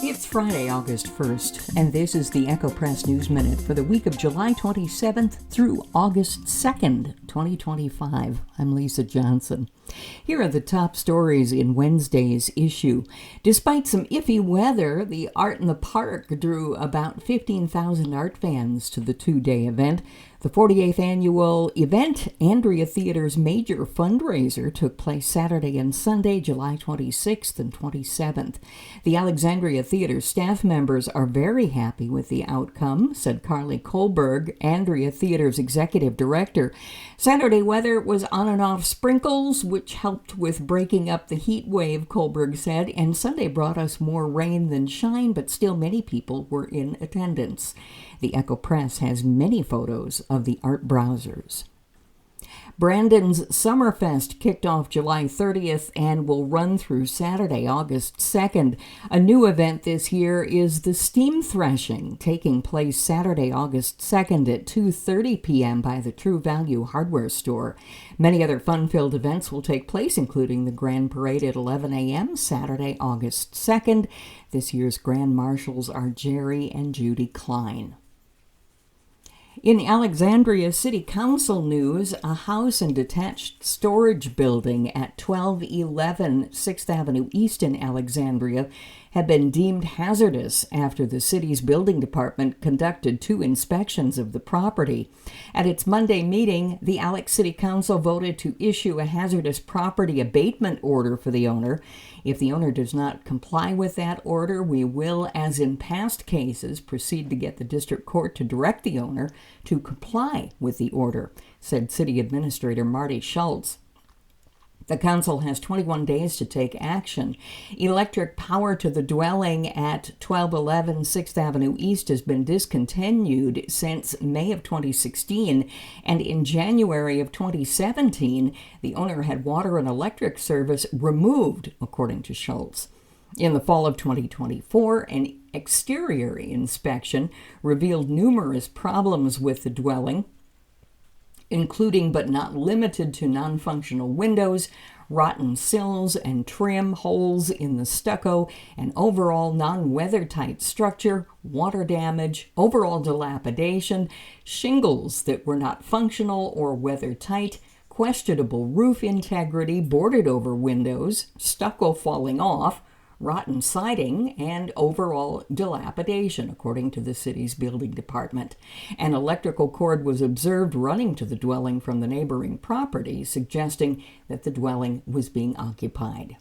It's Friday, August 1st, and this is the Echo Press Newsminute for the week of July 27th through August 2nd, 2025. I'm Lisa Johnson. Here are the top stories in Wednesday's issue. Despite some iffy weather, the Art in the Park drew about 15,000 art fans to the two-day event. The 48th annual event, Alexandria Theater's major fundraiser, took place Saturday and Sunday, July 26th and 27th. The Alexandria Theater staff members are very happy with the outcome, said Carly Kohlberg, Alexandria Theater's executive director. Saturday weather was on and off sprinkles, which helped with breaking up the heat wave, Kohlberg said, and Sunday brought us more rain than shine, but still many people were in attendance. The Echo Press has many photos of the art browsers. Brandon's Summerfest kicked off July 30th and will run through Saturday, August 2nd. A new event this year is the Steam Threshing, taking place Saturday, August 2nd at 2:30 p.m. by the True Value Hardware Store. Many other fun-filled events will take place, including the Grand Parade at 11 a.m. Saturday, August 2nd. This year's Grand Marshals are Jerry and Judy Klein. In Alexandria City Council news, a house and detached storage building at 1211 6th Avenue East in Alexandria had been deemed hazardous after the city's building department conducted 2 inspections of the property. At its Monday meeting, the Alex City Council voted to issue a hazardous property abatement order for the owner. If the owner does not comply with that order, we will, as in past cases, proceed to get the district court to direct the owner to comply with the order, said City Administrator Marty Schultz. The council has 21 days to take action. Electric power to the dwelling at 1211 6th Avenue East has been discontinued since May of 2016, and in January of 2017, the owner had water and electric service removed, according to Schultz. In the fall of 2024, an exterior inspection revealed numerous problems with the dwelling, including but not limited to non-functional windows, rotten sills and trim, holes in the stucco, an overall non-weather-tight structure, water damage, overall dilapidation, shingles that were not functional or weather-tight, questionable roof integrity, boarded-over windows, stucco falling off, rotten siding, and overall dilapidation, according to the city's building department. An electrical cord was observed running to the dwelling from the neighboring property, suggesting that the dwelling was being occupied.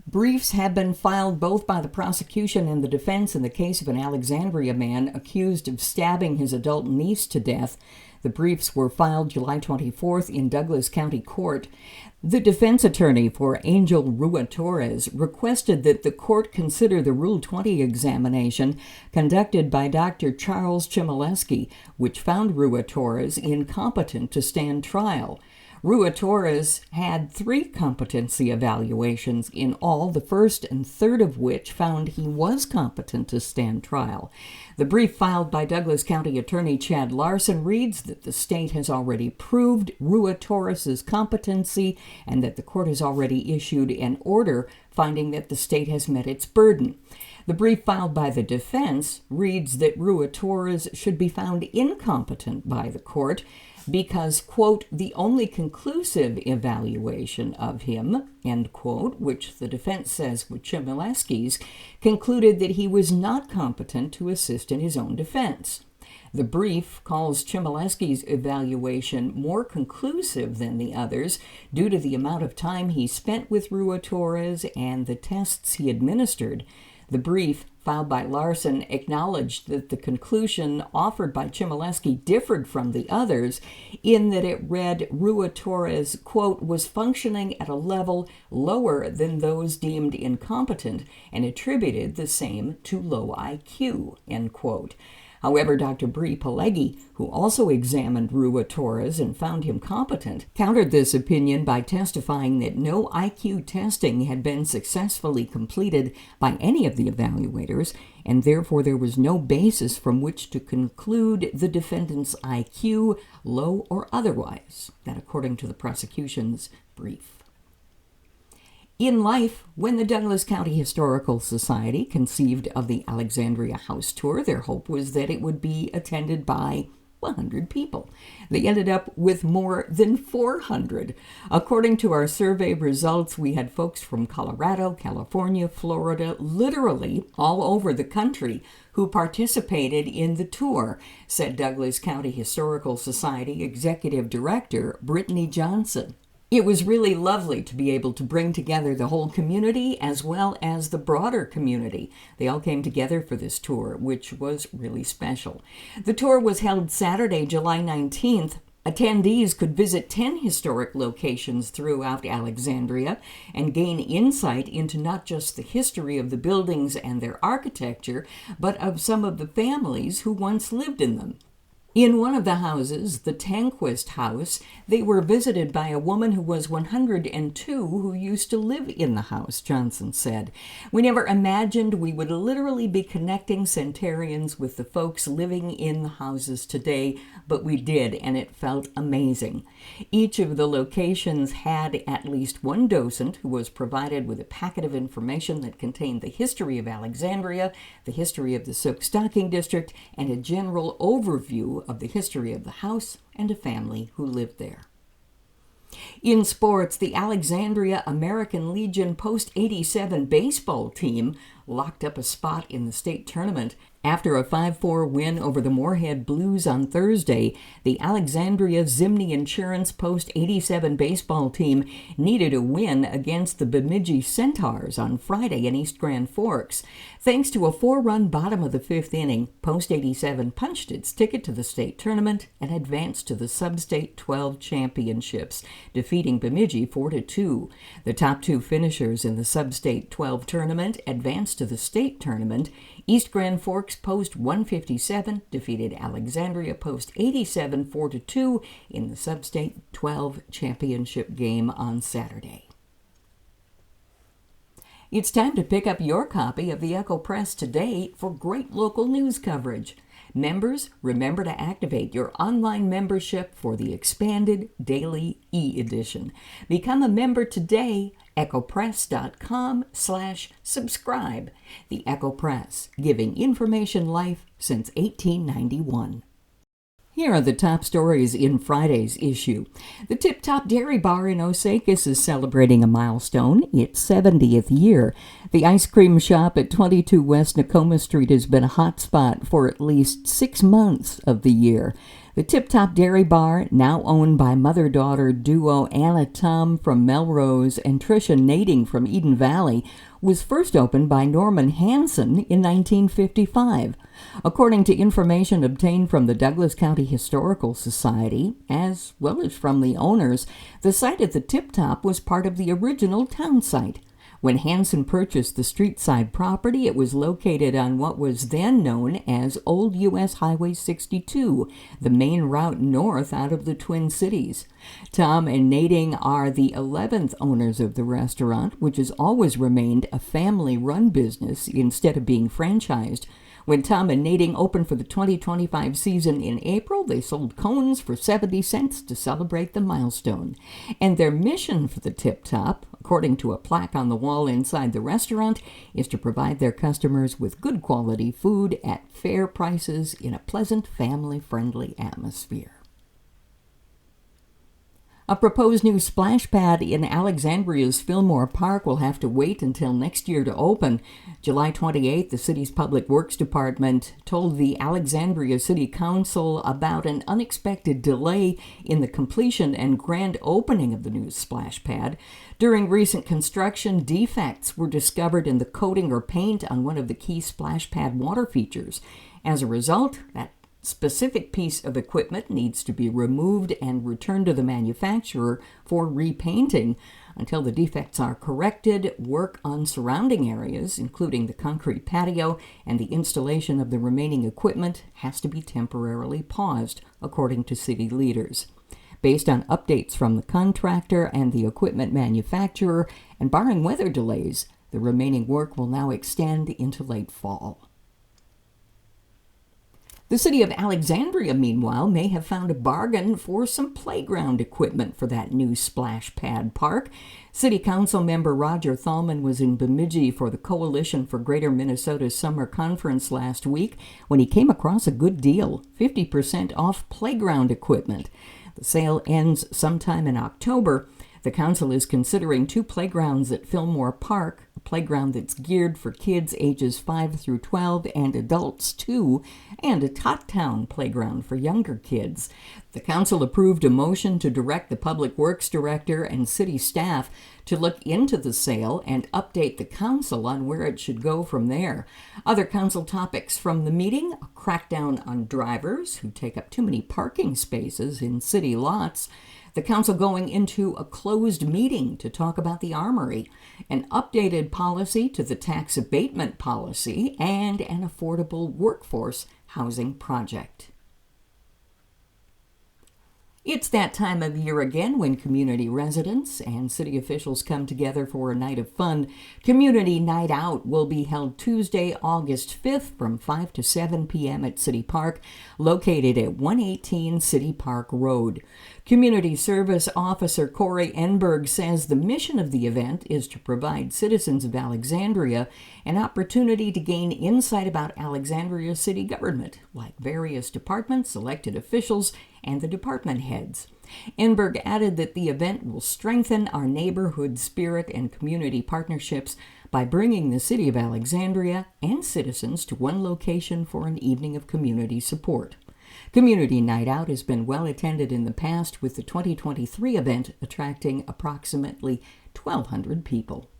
Briefs have been filed both by the prosecution and the defense in the case of an Alexandria man accused of stabbing his adult niece to death. The briefs were filed July 24th in Douglas County Court. The defense attorney for Angel Rua Torres requested that the court consider the Rule 20 examination conducted by Dr. Charles Chmielewski, which found Rua Torres incompetent to stand trial. Rua Torres had 3 competency evaluations in all, the first and third of which found he was competent to stand trial. The brief filed by Douglas County Attorney Chad Larson reads that the state has already proved Rua Torres' competency and that the court has already issued an order finding that the state has met its burden. The brief filed by the defense reads that Rua Torres should be found incompetent by the court because, quote, the only conclusive evaluation of him, end quote, which the defense says was Chmielewski's, concluded that he was not competent to assist in his own defense. The brief calls Chmielewski's evaluation more conclusive than the others due to the amount of time he spent with Rua Torres and the tests he administered. The brief, filed by Larson, acknowledged that the conclusion offered by Chmielewski differed from the others in that it read Rua Torres, quote, was functioning at a level lower than those deemed incompetent and attributed the same to low IQ, end quote. However, Dr. Bree Pileggi, who also examined Rua Torres and found him competent, countered this opinion by testifying that no IQ testing had been successfully completed by any of the evaluators, and therefore there was no basis from which to conclude the defendant's IQ, low or otherwise. That according to the prosecution's brief. In life, when the Douglas County Historical Society conceived of the Alexandria House Tour, their hope was that it would be attended by 100 people. They ended up with more than 400. According to our survey results, we had folks from Colorado, California, Florida, literally all over the country who participated in the tour, said Douglas County Historical Society Executive Director Brittany Johnson. It was really lovely to be able to bring together the whole community as well as the broader community. They all came together for this tour, which was really special. The tour was held Saturday, July 19th. Attendees could visit 10 historic locations throughout Alexandria and gain insight into not just the history of the buildings and their architecture, but of some of the families who once lived in them. In one of the houses, the Tanquist House, they were visited by a woman who was 102 who used to live in the house, Johnson said. We never imagined we would literally be connecting centenarians with the folks living in the houses today, but we did, and it felt amazing. Each of the locations had at least one docent who was provided with a packet of information that contained the history of Alexandria, the history of the Silk Stocking District, and a general overview of the history of the house and a family who lived there. In sports, the Alexandria American Legion Post-87 baseball team locked up a spot in the state tournament. After a 5-4 win over the Moorhead Blues on Thursday, the Alexandria Zimney Insurance Post-87 baseball team needed a win against the Bemidji Centaurs on Friday in East Grand Forks. Thanks to a 4-run bottom of the 5th inning, Post-87 punched its ticket to the state tournament and advanced to the Sub-State 12 Championships, defeating Bemidji 4-2. The top two finishers in the Sub-State 12 tournament advanced to the state tournament. East Grand Forks Post 157 defeated Alexandria Post 87 4-2 in the Sub-State 12 Championship game on Saturday. It's time to pick up your copy of the Echo Press today for great local news coverage. Members, remember to activate your online membership for the expanded daily e-edition. Become a member today, echopress.com/subscribe. The Echo Press, giving information life since 1891. Here are the top stories in Friday's issue. The Tip Top Dairy Bar in Osakis is celebrating a milestone, its 70th year. The ice cream shop at 22 West Nakoma Street has been a hot spot for at least 6 months of the year. The Tip Top Dairy Bar, now owned by mother-daughter duo Anna Tom from Melrose and Tricia Nading from Eden Valley, was first opened by Norman Hansen in 1955. According to information obtained from the Douglas County Historical Society, as well as from the owners, the site at the Tip Top was part of the original town site. When Hansen purchased the street-side property, it was located on what was then known as Old U.S. Highway 62, the main route north out of the Twin Cities. Tom and Nading are the 11th owners of the restaurant, which has always remained a family-run business instead of being franchised. When Tom and Nading opened for the 2025 season in April, they sold cones for 70 cents to celebrate the milestone. And their mission for the Tip Top, according to a plaque on the wall inside the restaurant, is to provide their customers with good quality food at fair prices in a pleasant, family-friendly atmosphere. A proposed new splash pad in Alexandria's Fillmore Park will have to wait until next year to open. July 28th, the city's Public Works Department told the Alexandria City Council about an unexpected delay in the completion and grand opening of the new splash pad. During recent construction, defects were discovered in the coating or paint on one of the key splash pad water features. As a result, that specific piece of equipment needs to be removed and returned to the manufacturer for repainting. Until the defects are corrected, work on surrounding areas, including the concrete patio and the installation of the remaining equipment, has to be temporarily paused, according to city leaders. Based on updates from the contractor and the equipment manufacturer, and barring weather delays, the remaining work will now extend into late fall. The city of Alexandria, meanwhile, may have found a bargain for some playground equipment for that new splash pad park. City Council member Roger Thalman was in Bemidji for the Coalition for Greater Minnesota Summer Conference last week when he came across a good deal, 50% off playground equipment. The sale ends sometime in October. The council is considering 2 playgrounds at Fillmore Park, a playground that's geared for kids ages 5 through 12 and adults too, and a Tot-Town playground for younger kids. The council approved a motion to direct the Public Works Director and city staff to look into the sale and update the council on where it should go from there. Other council topics from the meeting: a crackdown on drivers who take up too many parking spaces in city lots, the council going into a closed meeting to talk about the Armory, an updated policy to the tax abatement policy, and an affordable workforce housing project. It's that time of year again when community residents and city officials come together for a night of fun. Community Night Out will be held Tuesday, August 5th from 5 to 7 p.m. at City Park, located at 118 City Park Road. Community Service Officer Corey Enberg says the mission of the event is to provide citizens of Alexandria an opportunity to gain insight about Alexandria city government, like various departments, elected officials, and the department heads. Enberg added that the event will strengthen our neighborhood spirit and community partnerships by bringing the city of Alexandria and citizens to one location for an evening of community support. Community Night Out has been well attended in the past, with the 2023 event attracting approximately 1,200 people.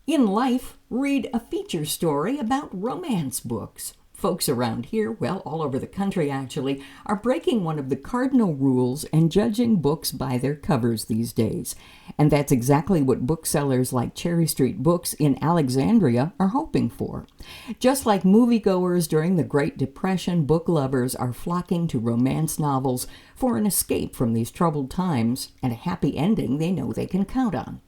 In life, read a feature story about romance books. Folks around here, well, all over the country actually, are breaking one of the cardinal rules and judging books by their covers these days. And that's exactly what booksellers like Cherry Street Books in Alexandria are hoping for. Just like moviegoers during the Great Depression, book lovers are flocking to romance novels for an escape from these troubled times and a happy ending they know they can count on.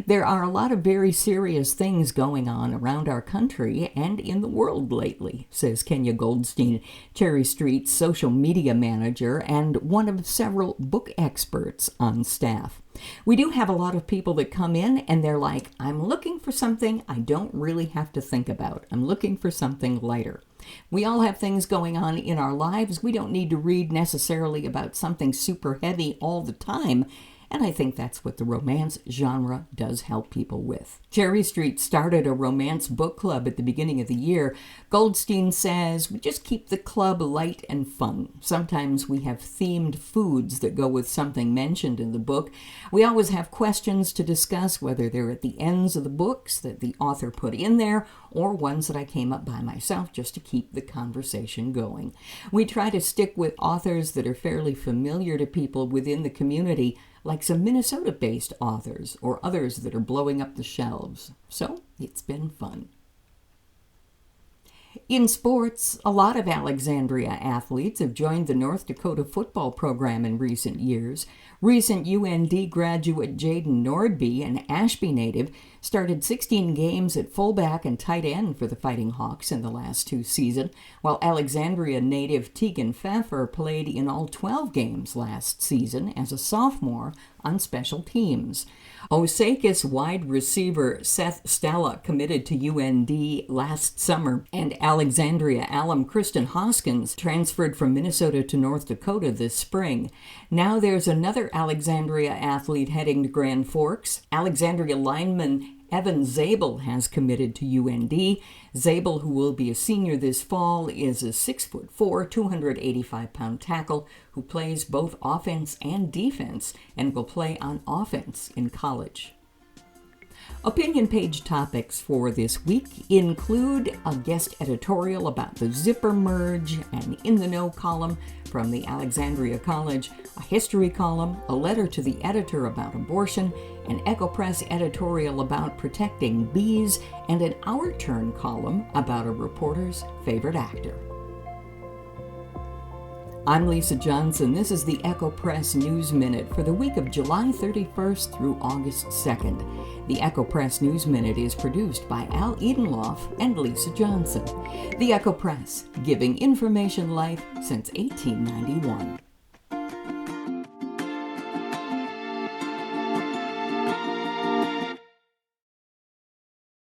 There are a lot of very serious things going on around our country and in the world lately, says Kenya Goldstein, Cherry Street's social media manager and one of several book experts on staff. We do have a lot of people that come in and they're like, I'm looking for something I don't really have to think about. I'm looking for something lighter. We all have things going on in our lives. We don't need to read necessarily about something super heavy all the time. And I think that's what the romance genre does help people with. Cherry Street started a romance book club at the beginning of the year. Goldstein says, we just keep the club light and fun. Sometimes we have themed foods that go with something mentioned in the book. We always have questions to discuss, whether they're at the ends of the books that the author put in there, or ones that I came up by myself just to keep the conversation going. We try to stick with authors that are fairly familiar to people within the community, like some Minnesota-based authors or others that are blowing up the shelves. So it's been fun. In sports, a lot of Alexandria athletes have joined the North Dakota football program in recent years. Recent UND graduate Jaden Nordby, an Ashby native, started 16 games at fullback and tight end for the Fighting Hawks in the last 2 seasons, while Alexandria native Tegan Pfeffer played in all 12 games last season as a sophomore on special teams. Osakas wide receiver Seth Stella committed to UND last summer, and Alexandria alum Kristen Hoskins transferred from Minnesota to North Dakota this spring. Now there's another Alexandria athlete heading to Grand Forks. Alexandria lineman Evan Zabel has committed to UND. Zabel, who will be a senior this fall, is a 6'4", 285-pound tackle who plays both offense and defense and will play on offense in college. Opinion page topics for this week include a guest editorial about the zipper merge, an In the Know column from the Alexandria College, a history column, a letter to the editor about abortion, an Echo Press editorial about protecting bees, and an Our Turn column about a reporter's favorite actor. I'm Lisa Johnson. This is the Echo Press News Minute for the week of July 31st through August 2nd. The Echo Press News Minute is produced by Al Edenloff and Lisa Johnson. The Echo Press, giving information life since 1891.